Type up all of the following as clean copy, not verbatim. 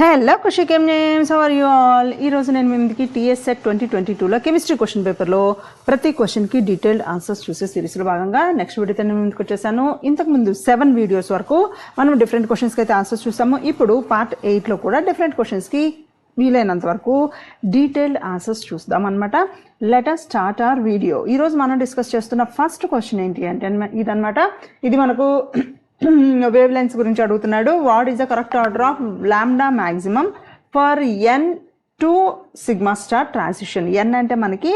Hello Krishi chem names how are you all. ఈరోజు నేను మీ ముందుకి టీఎస్ సెట్ 2022లో కెమిస్ట్రీ క్వశ్చన్ పేపర్లో ప్రతి క్వశ్చన్కి డీటెయిల్డ్ ఆన్సర్స్ చూసే సిరీస్లో భాగంగా నెక్స్ట్ వీడియోతో నేను ముందుకు వచ్చేసాను. ఇంతకుముందు 7 వీడియోస్ వరకు మనం డిఫరెంట్ క్వశ్చన్స్కి అయితే ఆన్సర్స్ చూసాము. ఇప్పుడు పార్ట్ 8లో కూడా డిఫరెంట్ క్వశ్చన్స్కి వీలైనంత వరకు డీటెయిల్డ్ ఆన్సర్స్ చూద్దాం అనమాట. Let us start our video. ఈరోజు మనం డిస్కస్ చేస్తున్న ఫస్ట్ క్వశ్చన్ ఏంటి అంటే ఇదనమాట. ఇది మనకు వేవ్ లెన్స్ గురించి అడుగుతున్నాడు. What is the correct order of lambda maximum for N to sigma star transition. N అంటే మనకి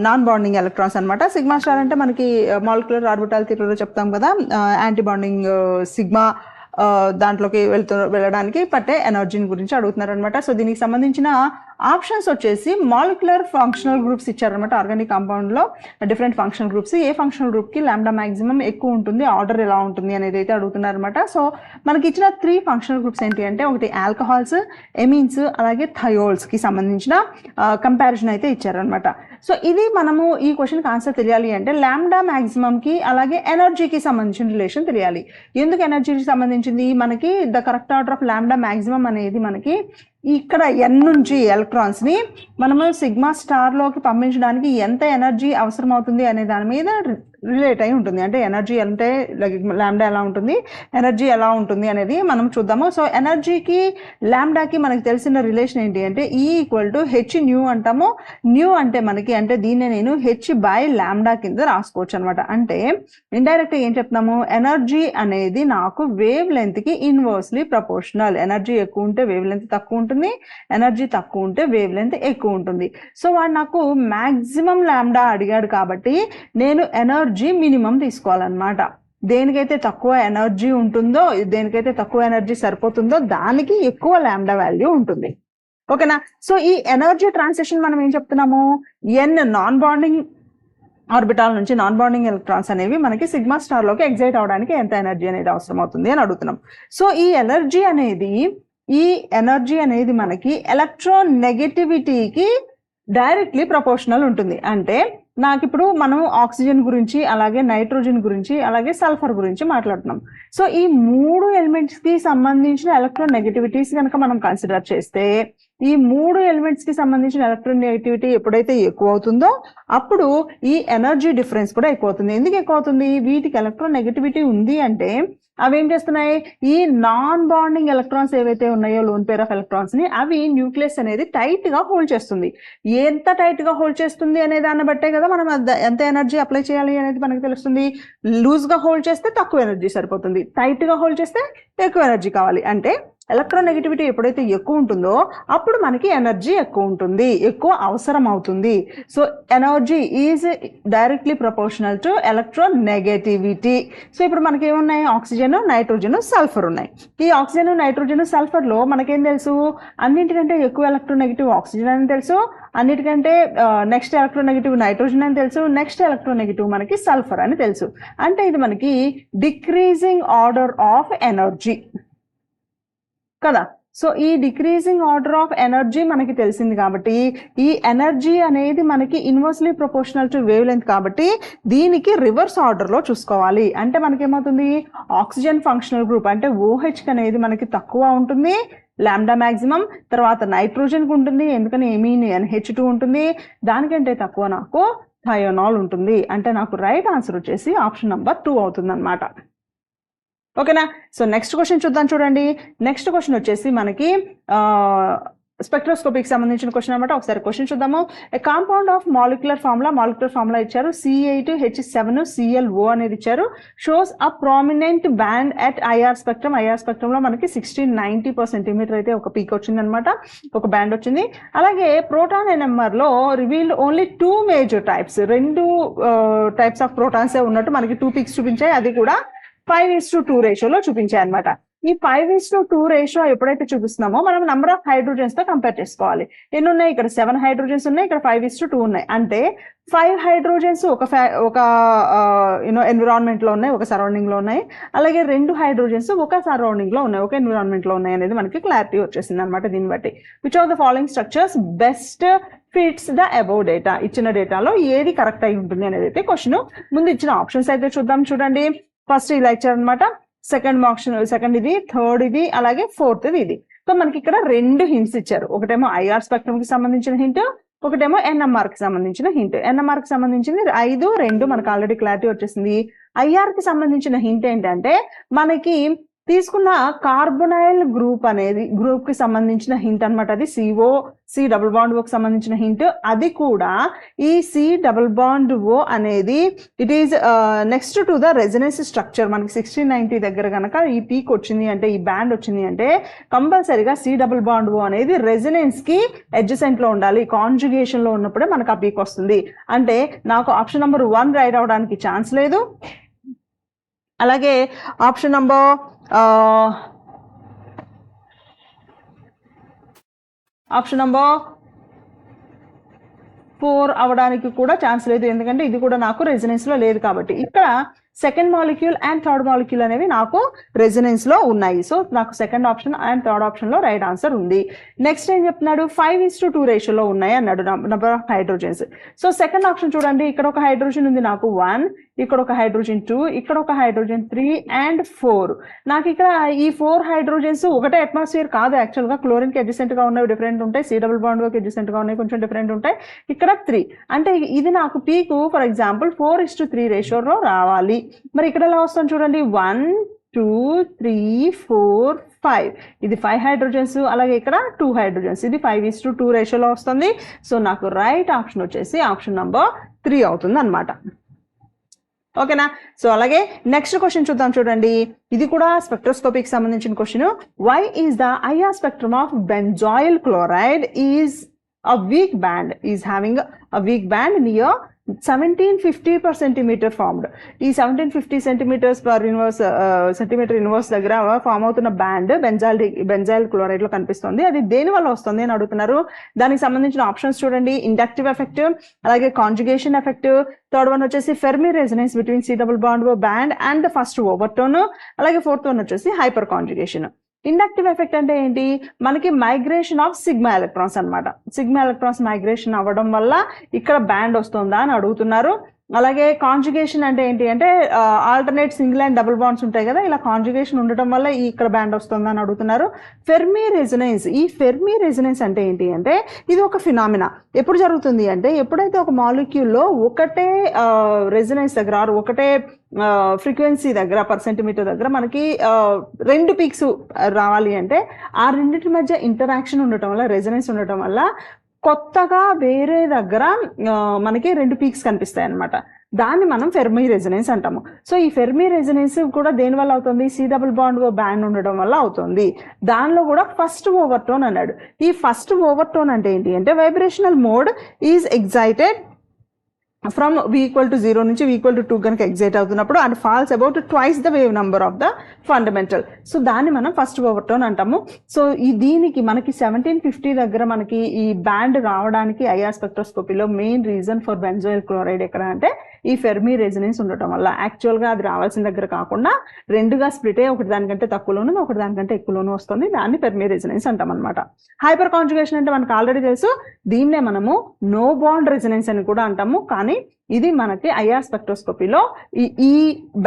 నాన్ బాండింగ్ ఎలక్ట్రాన్స్ అనమాట. సిగ్మా స్టార్ అంటే మనకి మాలిక్యులర్ ఆర్బిటాల్ థియరీలో చెప్తాం కదా, యాంటీ బాండింగ్ సిగ్మా దాంట్లోకి వెళ్ళడానికి పట్టే ఎనర్జీని గురించి అడుగుతున్నారు అనమాట. సో దీనికి సంబంధించిన ఆప్షన్స్ వచ్చేసి మాలిక్యులర్ ఫంక్షనల్ గ్రూప్స్ ఇచ్చారనమాట. ఆర్గానిక్ కాంపౌండ్లో డిఫరెంట్ ఫంక్షనల్ గ్రూప్స్, ఏ ఫంక్షనల్ గ్రూప్కి లాంబ్డా మ్యాక్సిమం ఎక్కువ ఉంటుంది, ఆర్డర్ ఎలా ఉంటుంది అనేది అయితే అడుగుతున్నారు అనమాట. సో మనకి ఇచ్చిన 3 ఫంక్షనల్ గ్రూప్స్ ఏంటి అంటే ఒకటి ఆల్కహాల్స్, ఎమీన్స్, అలాగే థయోల్స్కి సంబంధించిన కంపారిజన్ అయితే ఇచ్చారనమాట. సో ఇది మనము ఈ క్వశ్చన్కి ఆన్సర్ తెలియాలి అంటే లాంబ్డా మ్యాక్సిమంకి అలాగే ఎనర్జీకి సంబంధించిన రిలేషన్ తెలియాలి. ఎందుకు ఎనర్జీకి సంబంధించింది? మనకి the correct order of lambda maximum అనేది మనకి ఇక్కడ ఎన్ నుంచి ఎలక్ట్రాన్స్ని మనము సిగ్మా స్టార్లోకి పంపించడానికి ఎంత ఎనర్జీ అవసరం అవుతుంది అనే దాని మీద రిలేట్ అయి ఉంటుంది. అంటే ఎనర్జీ అంటే లాంబ్డా ఎలా ఉంటుంది, ఎనర్జీ ఎలా ఉంటుంది అనేది మనం చూద్దాము. సో ఎనర్జీకి లాంబ్డాకి మనకి తెలిసిన రిలేషన్ ఏంటి అంటే ఈ ఈక్వల్ టు హెచ్ న్యూ అంటాము. న్యూ అంటే మనకి అంటే దీన్నే నేను హెచ్ బై లాంబ్డా కింద రాసుకోవచ్చు అనమాట. అంటే ఇండైరెక్ట్గా ఏం చెప్తున్నాము, ఎనర్జీ అనేది నాకు వేవ్ లెంత్కి ఇన్వర్స్లీ ప్రపోర్షనల్. ఎనర్జీ ఎక్కువ ఉంటే వేవ్ లెంత్ తక్కువ ఉంటుంది, ఎనర్జీ తక్కువ ఉంటే వేవ్ లెంత్ ఎక్కువ ఉంటుంది. సో వాడు నాకు మ్యాక్సిమం లాంబ్డా అడిగాడు కాబట్టి నేను ఎనర్జీ మినిమం తీసుకోవాలన్నమాట. దేనికైతే తక్కువ ఎనర్జీ ఉంటుందో, దేనికైతే తక్కువ ఎనర్జీ సరిపోతుందో దానికి ఎక్కువ లాంబ్డా వాల్యూ ఉంటుంది. ఓకేనా? సో ఈ ఎనర్జీ ట్రాన్సిషన్ మనం ఏం చెప్తున్నాము, ఎన్ నాన్ బాండింగ్ ఆర్బిటాల్ నుంచి నాన్ బాండింగ్ ఎలక్ట్రాన్స్ అనేవి మనకి సిగ్మా స్టార్లోకి ఎగ్జైట్ అవడానికి ఎంత ఎనర్జీ అనేది అవసరం అవుతుంది అని అడుగుతున్నాం. సో ఈ ఎనర్జీ అనేది మనకి ఎలక్ట్రాన్ నెగటివిటీకి డైరెక్ట్లీ ప్రపోర్షనల్ ఉంటుంది. అంటే నాకు ఇప్పుడు మనం ఆక్సిజన్ గురించి, అలాగే నైట్రోజన్ గురించి, అలాగే సల్ఫర్ గురించి మాట్లాడుతున్నాం. సో ఈ 3 ఎలిమెంట్స్కి సంబంధించిన ఎలక్ట్రాన్ నెగటివిటీస్ కనుక మనం కన్సిడర్ చేస్తే ఈ 3 ఎలిమెంట్స్కి సంబంధించిన ఎలక్ట్రాన్ నెగటివిటీ ఎప్పుడైతే ఎక్కువ అవుతుందో అప్పుడు ఈ ఎనర్జీ డిఫరెన్స్ కూడా ఎక్కువ అవుతుంది. ఎందుకు ఎక్కువ అవుతుంది? వీటికి ఎలక్ట్రాన్ నెగటివిటీ ఉంది అంటే అవి ఏం చేస్తున్నాయి, ఈ నాన్ బాండింగ్ ఎలక్ట్రాన్స్ ఏవైతే ఉన్నాయో లోన్ పేర్ ఆఫ్ ఎలక్ట్రాన్స్ ని అవి న్యూక్లియస్ అనేది టైట్ గా హోల్డ్ చేస్తుంది. ఎంత టైట్ గా హోల్డ్ చేస్తుంది అనే దాన్ని బట్టే కదా మనం ఎంత ఎనర్జీ అప్లై చేయాలి అనేది మనకు తెలుస్తుంది. లూజ్ గా హోల్డ్ చేస్తే తక్కువ ఎనర్జీ సరిపోతుంది, టైట్ గా హోల్డ్ చేస్తే ఎక్కువ ఎనర్జీ కావాలి. అంటే ఎలక్ట్రాన్ నెగటివిటీ ఎప్పుడైతే ఎక్కువ ఉంటుందో అప్పుడు మనకి ఎనర్జీ ఎక్కువ ఉంటుంది, ఎక్కువ అవసరం అవుతుంది. So energy is directly proportional to electron negativity. So ఇప్పుడు మనకి ఏమున్నాయి, ఆక్సిజన్, నైట్రోజన్, సల్ఫర్ ఉన్నాయి. ఈ ఆక్సిజన్, నైట్రోజన్, సల్ఫర్లో మనకేం తెలుసు, అన్నింటికంటే ఎక్కువ ఎలక్ట్రాన్ నెగిటివ్ ఆక్సిజన్ అని తెలుసు, అన్నిటికంటే నెక్స్ట్ ఎలక్ట్రాన్ నెగిటివ్ నైట్రోజన్ అని తెలుసు, నెక్స్ట్ ఎలక్ట్రాన్ నెగిటివ్ మనకి సల్ఫర్ అని తెలుసు. అంటే ఇది మనకి డిక్రీజింగ్ ఆర్డర్ ఆఫ్ ఎనర్జీ కదా. సో ఈ డిక్రీజింగ్ ఆర్డర్ ఆఫ్ ఎనర్జీ మనకి తెలిసింది కాబట్టి ఈ ఎనర్జీ అనేది మనకి inversely proportional to wave length కాబట్టి దీనికి రివర్స్ ఆర్డర్లో చూసుకోవాలి. అంటే మనకేమవుతుంది, ఆక్సిజన్ ఫంక్షనల్ గ్రూప్ అంటే OH అనేది మనకి తక్కువ ఉంటుంది లాంబ్డా మ్యాక్సిమం, తర్వాత నైట్రోజన్కి ఉంటుంది ఎందుకని ఎమీన్ NH2 ఉంటుంది, దానికంటే తక్కువ నాకు థయోనాల్ ఉంటుంది. అంటే నాకు రైట్ ఆన్సర్ వచ్చేసి ఆప్షన్ నెంబర్ 2 అవుతుంది అనమాట. ఓకేనా? సో నెక్స్ట్ క్వశ్చన్ చూద్దాం. చూడండి, నెక్స్ట్ క్వశ్చన్ వచ్చేసి మనకి స్పెక్ట్రోస్కోపీకి సంబంధించిన క్వశ్చన్ అనమాట. ఒకసారి క్వశ్చన్ చూద్దాము. ఏ కాంపౌండ్ ఆఫ్ మాలిక్యులర్ ఫార్ములా ఇచ్చారు, C8H7ClO అనేది ఇచ్చారు. Shows a prominent band at IR spectrum. IR spectrum లో మనకి 1690 అయితే ఒక పీక్ వచ్చింది అనమాట, ఒక బ్యాండ్ వచ్చింది. అలాగే ప్రోటాన్ NMR లో revealed only 2 major types. 2 types of ప్రోటాన్సే ఉన్నట్టు మనకి 2 పీక్స్ చూపించాయి. అది కూడా 5:2 రేషియోలో చూపించాయి అనమాట. ఈ 5:2 రేషియో ఎప్పుడైతే చూపిస్తున్నామో మనం నెంబర్ ఆఫ్ హైడ్రోజన్స్ తో కంపేర్ చేసుకోవాలి. ఎన్ని ఉన్నాయి, ఇక్కడ 7 హైడ్రోజన్స్ ఉన్నాయి, ఇక్కడ 5:2 ఉన్నాయి. అంటే 5 హైడ్రోజన్స్ ఒక ఎన్విరాన్మెంట్ లో ఉన్నాయి, ఒక సరౌండింగ్ లో ఉన్నాయి. అలాగే 2 హైడ్రోజన్స్ ఒక సరౌండింగ్ లో ఉన్నాయి, ఒక ఎన్విరాన్మెంట్ లో ఉన్నాయి అనేది మనకి క్లారిటీ వచ్చేసింది అనమాట. దీన్ని బట్టి which of the following structures best fits the above data, ఇచ్చిన డేటాలో ఏది కరెక్ట్ అయి ఉంటుంది అనేది అయితే క్వశ్చన్. ముందు ఇచ్చిన ఆప్షన్స్ అయితే చూద్దాం. చూడండి, ఫస్ట్ ఇలా ఇచ్చారనమాట, సెకండ్ ఇది, థర్డ్ ఇది, అలాగే ఫోర్త్ ఇది. సో మనకి ఇక్కడ 2 హింట్స్ ఇచ్చారు. ఒకటేమో ఐఆర్ స్పెక్ట్రమ్ కి సంబంధించిన హింట్, ఒకటేమో ఎన్ఎంఆర్ కి సంబంధించిన హింట్. ఎన్ఎంఆర్ కి సంబంధించింది 5, 2 మనకు ఆల్రెడీ క్లారిటీ వచ్చేసింది. ఐఆర్ కి సంబంధించిన హింట్ ఏంటంటే మనకి తీసుకున్న కార్బొనైల్ గ్రూప్ అనేది గ్రూప్ కి సంబంధించిన హింట్ అనమాట. అది CO C double bond O కి సంబంధించిన హింట్. అది కూడా ఈ C డబుల్ బాండ్ ఓ అనేది it is next to the resonance structure. మనకి 1690 దగ్గర కనుక ఈ పీక్ వచ్చింది అంటే, ఈ బ్యాండ్ వచ్చింది అంటే కంపల్సరీగా C డబుల్ బాండ్ ఓ అనేది రెజనెన్స్ కి అడ్జసెంట్ లో ఉండాలి. కాంజుగేషన్ లో ఉన్నప్పుడే మనకు ఆ పీక్ వస్తుంది. అంటే నాకు ఆప్షన్ నెంబర్ 1 రైట్ అవడానికి ఛాన్స్ లేదు. అలాగే ఆప్షన్ నెంబర్ 4 అవడానికి కూడా ఛాన్స్ లేదు, ఎందుకంటే ఇది కూడా నాకు రెజనెన్స్ లో లేదు కాబట్టి. ఇక్కడ second molecule and third molecule అనేవి నాకు రెజనెన్స్ లో ఉన్నాయి. సో నాకు second option and third option లో రైట్ ఆన్సర్ ఉంది. నెక్స్ట్ ఏం చెప్తున్నాడు, 5:2 రేషియోలో ఉన్నాయి అన్నాడు number of hydrogens. So second option చూడండి, ఇక్కడ ఒక హైడ్రోజన్ ఉంది నాకు 1, ఇక్కడ ఒక హైడ్రోజన్ 2, ఇక్కడ ఒక హైడ్రోజన్ 3 అండ్ 4. నాకు ఇక్కడ ఈ 4 హైడ్రోజన్స్ ఒకటే అట్మాస్ఫియర్ కాదు. యాక్చువల్ గా క్లోరిన్ కి అడ్జసెంట్ గా ఉన్నవి డిఫరెంట్ ఉంటాయి, C డబుల్ బాండ్ కి అడ్జసెంట్ గా ఉన్నాయి కొంచెం డిఫరెంట్ ఉంటాయి. ఇక్కడ 3 అంటే ఇది నాకు పీకు ఫర్ ఎగ్జాంపుల్ 4:3 రేషియోలో రావాలి. మరి ఇక్కడ ఎలా వస్తుంది చూడండి, 1 2 3 4 5. ఇది 5 హైడ్రోజన్స్, అలాగే ఇక్కడ 2 హైడ్రోజన్స్. ఇది 5:2 రేషియోలో వస్తుంది. సో నాకు రైట్ ఆప్షన్ వచ్చేసి ఆప్షన్ నెంబర్ 3 అవుతుంది అనమాట. ఓకేనా. సో అలాగే నెక్స్ట్ క్వశ్చన్ చూద్దాం చూడండి. ఇది కూడా స్పెక్ట్రోస్కోపీకి సంబంధించిన question. Why is the IR spectrum of benzoyl chloride is a weak band, is having a weak band near 1750 per centimeter formed. ఈ 1750 centimeters per inverse centimetre inverse దగ్గర ఫామ్ అవుతున్న బ్యాండ్ బెంజాయిల్ క్లోరైడ్ లో కనిపిస్తుంది. అది దేని వల్ల వస్తుంది అని అడుగుతున్నారు. దానికి సంబంధించిన ఆప్షన్స్ చూడండి, ఇండక్టివ్ ఎఫెక్ట్, అలాగే కాంజుగేషన్ ఎఫెక్ట్, థర్డ్ వన్ వచ్చేసి Fermi resonance between C double bond band and first overtone, అలాగే ఫోర్త్ వన్ వచ్చేసి హైపర్ కాంజుగేషన్. ఇండక్టివ్ ఎఫెక్ట్ అంటే ఏంటి, మనకి మైగ్రేషన్ ఆఫ్ సిగ్మా ఎలక్ట్రాన్స్ అనమాట. సిగ్మా ఎలక్ట్రాన్స్ మైగ్రేషన్ అవ్వడం వల్ల ఇక్కడ బ్యాండ్ వస్తుందా అని అడుగుతున్నారు. అలాగే కాంజుగేషన్ అంటే ఏంటి అంటే alternate single and double bonds ఉంటాయి కదా, ఇలా కాంజుగేషన్ ఉండటం వల్ల ఇక్కడ బ్యాండ్ వస్తుందా అని అడుగుతున్నారు. ఫెర్మి రెజొనెన్స్, ఈ ఫెర్మి రెజొనెన్స్ అంటే ఏంటి అంటే ఇది ఒక ఫినామినా. ఎప్పుడు జరుగుతుంది అంటే ఎప్పుడైతే ఒక మాలిక్యూల్లో ఒకటే రెజొనెన్స్ దగ్గర ఒకటే ఫ్రీక్వెన్సీ దగ్గర పర్ సెంటీమీటర్ దగ్గర మనకి 2 పీక్స్ రావాలి అంటే ఆ రెండింటి మధ్య ఇంటరాక్షన్ ఉండటం వల్ల, రెజొనెన్స్ ఉండటం వల్ల కొత్తగా వేరే దగ్గర మనకి 2 పీక్స్ కనిపిస్తాయి అనమాట. దాన్ని మనం ఫెర్మి రెజొనెన్స్ అంటాము. సో ఈ ఫెర్మి రెజొనెన్స్ కూడా దేని వల్ల అవుతుంది, C డబుల్ బాండ్ బ్యాండ్ ఉండడం వల్ల అవుతుంది. దానిలో కూడా ఫస్ట్ ఓవర్టోన్ అన్నాడు. ఈ ఫస్ట్ ఓవర్టోన్ అంటే ఏంటి అంటే vibrational mode is excited from V=0 నుంచి V=2 కనుక ఎగ్జైట్ అవుతున్నప్పుడు and falls about twice the wave number of the fundamental. So దాన్ని మనం ఫస్ట్ ఓవర్టోన్ అంటాము. సో ఈ దీనికి మనకి 1750 దగ్గర మనకి ఈ బ్యాండ్ రావడానికి ఐఆర్ స్పెక్ట్రోస్కోపీలో main reason for benzoyl chloride ఎక్కడ అంటే ఈ ఫెర్మి రెజొనెన్స్ ఉండటం వల్ల. యాక్చువల్గా అది రావాల్సిన దగ్గర కాకుండా 2గా స్ప్లిట్ అయ్యి ఒకటి దానికంటే తక్కువలోను ఒకటి దానికంటే ఎక్కువలోను వస్తుంది. దాన్ని ఫెర్మి రెజొనెన్స్ అంటాం అనమాట. హైపర్ కాంజుగేషన్ అంటే మనకు ఆల్రెడీ తెలుసు, దీన్నే మనము నో బాండ్ రెజొనెన్స్ అని కూడా అంటాము. కానీ ఇది మనకి ఐఆర్ స్పెక్ట్రోస్కోపీలో ఈ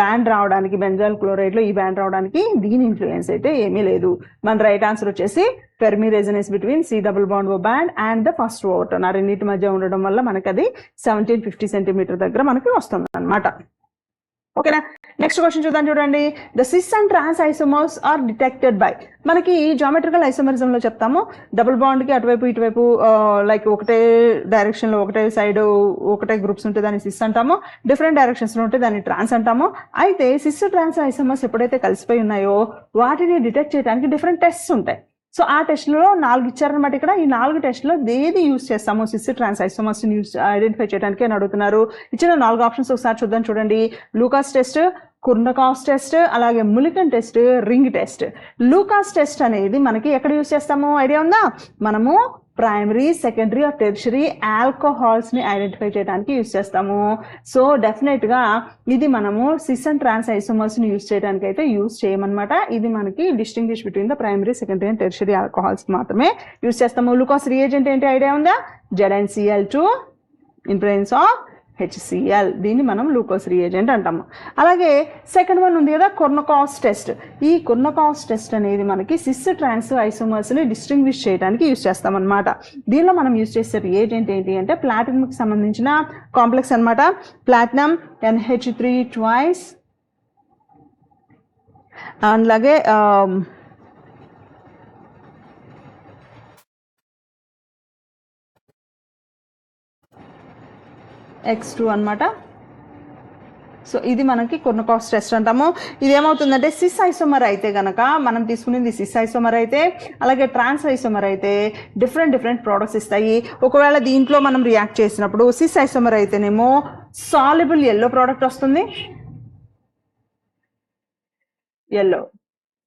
బ్యాండ్ రావడానికి, బెంజాయిల్ క్లోరైడ్ లో ఈ బ్యాండ్ రావడానికి దీని ఇన్ఫ్లుయెన్స్ అయితే ఏమీ లేదు. మన రైట్ ఆన్సర్ వచ్చేసి Fermi resonance between C double bond band and the first overtone. ఆ రెండింటి మధ్య ఉండడం వల్ల మనకి అది 1750 సెంటీమీటర్ దగ్గర మనకి వస్తుంది అనమాట. ఓకేనా. నెక్స్ట్ క్వశ్చన్ చూద్దాం చూడండి. The cis and trans isomers are detected by, మనకి జామెట్రికల్ ఐసోమరిజం లో చెప్తాము డబుల్ బాండ్ కి అటువైపు ఇటువైపు లైక్ ఒకటే డైరెక్షన్ లో ఒకటే సైడ్ ఒకటే గ్రూప్స్ ఉంటే దాన్ని సిస్ అంటాము, డిఫరెంట్ డైరెక్షన్స్ లో ఉంటే దాన్ని ట్రాన్స్ అంటాము. అయితే సిస్ ట్రాన్స్ ఐసోమర్స్ ఎప్పుడైతే కలిసిపోయి ఉన్నాయో వాటిని డిటెక్ట్ చేయడానికి డిఫరెంట్ టెస్ట్స్ ఉంటాయి. సో ఆ టెస్ట్లో 4 ఇచ్చారనమాట. ఇక్కడ ఈ 4 టెస్ట్లో ఏది యూజ్ చేస్తాము సిస్ ట్రాన్స్ ఐసోమర్స్ యూజ్ ఐడెంటిఫై చేయడానికి అని అడుగుతున్నారు. ఇచ్చిన 4 ఆప్షన్స్ ఒకసారి చూద్దాం చూడండి. లూకాస్ టెస్ట్, కుర్నకాఫ్ టెస్ట్, అలాగే ములికన్ టెస్ట్, రింగ్ టెస్ట్. లూకాస్ టెస్ట్ అనేది మనకి ఎక్కడ యూజ్ చేస్తాము ఐడియా ఉందా? మనము primary, secondary are tertiary alcohols ని ఐడెంటిఫై చేయడానికి యూజ్ చేస్తాము. సో డెఫినెట్ గా ఇది మనము సిస్ అండ్ ట్రాన్స్ ఐసోమర్స్ ని యూజ్ చేయడానికి అయితే యూజ్ చేయమన్నమాట. ఇది మనకి distinguish between the primary, secondary and tertiary alcohols మాత్రమే యూజ్ చేస్తాము. లూకాస్ రియేజెంట్ ఏంటి ఐడియా ఉందా? ZnCl2 in presence of HCl. దీన్ని మనం గ్లూకోజ్ రియేజెంట్ అంటాము. అలాగే సెకండ్ వన్ ఉంది కదా కొర్నకాస్ టెస్ట్. ఈ కొర్నకాస్ టెస్ట్ అనేది మనకి సిస్ ట్రాన్స్ ఐసోమర్స్ని డిస్టింగ్విష్ చేయడానికి యూజ్ చేస్తామన్నమాట. దీనిలో మనం యూజ్ చేసే రియేజెంట్ ఏంటి అంటే ప్లాటినంకి సంబంధించిన కాంప్లెక్స్ అనమాట. ప్లాటినం NH3 ట్వైస్, అలాగే X2 అనమాట. సో ఇది మనకి కొర్నకాస్ టెస్ట్ అంటాము. ఇది ఏమవుతుందంటే సిస్ ఐసోమర్ అయితే కనుక మనం తీసుకునేది సిస్ ఐసోమర్ అయితే, అలాగే ట్రాన్స్ ఐసోమర్ అయితే డిఫరెంట్ ప్రోడక్ట్స్ ఇస్తాయి. ఒకవేళ దీంట్లో మనం రియాక్ట్ చేసినప్పుడు సిస్ ఐసోమర్ అయితేనేమో సాల్యుబుల్ ఎల్లో ప్రోడక్ట్ వస్తుంది,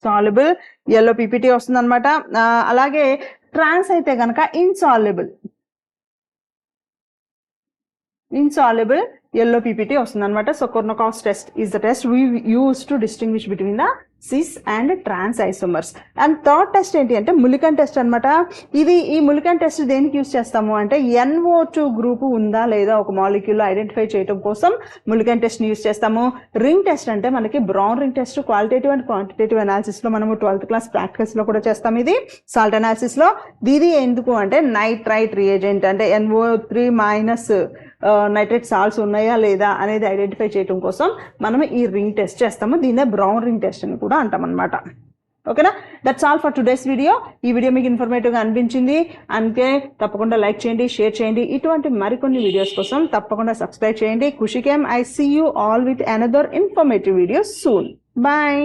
సాల్యుబుల్ ఎల్లో PPT వస్తుంది అనమాట. అలాగే ట్రాన్స్ అయితే కనుక ఇన్సాల్యుబుల్ yellow PPT వస్తుంది అనమాట. సో కొర్నకాస్ test is the test we use to distinguish between the cis and trans isomers. And third test ఏంటి అంటే ములికన్ టెస్ట్ అనమాట. ఈ ములికన్ టెస్ట్ దేనికి యూస్ చేస్తాము అంటే NO2 గ్రూప్ ఉందా లేదా ఒక మాలిక్యూల్ ఐడెంటిఫై చేయడం కోసం ములికన్ టెస్ట్ని యూస్ చేస్తాము. రింగ్ టెస్ట్ అంటే మనకి brown ring test qualitative and quantitative అనాలిసిస్లో మనము 12th క్లాస్ ప్రాక్టికల్స్లో కూడా చేస్తాం. ఇది సాల్ట్ అనాలిసిస్లో. ఇది ఎందుకు అంటే నైట్రైట్ రియేజెంట్ అంటే NO3 మైనస్ నైట్రేట్ సాల్ట్స్ ఉన్నాయా లేదా అనేది ఐడెంటిఫై చేయడం కోసం మనం ఈ రింగ్ టెస్ట్ చేస్తాము. దీన్నే బ్రౌన్ రింగ్ టెస్ట్ అని కూడా అంటాం అనమాట. ఓకేనా, that's all for today's video. ఈ వీడియో మీకు ఇన్ఫర్మేటివ్గా అనిపించింది అంటే తప్పకుండా లైక్ చేయండి, షేర్ చేయండి. ఇటువంటి మరికొన్ని వీడియోస్ కోసం తప్పకుండా సబ్స్క్రైబ్ చేయండి. Khushi came. I see you all with another informative videos soon. Bye.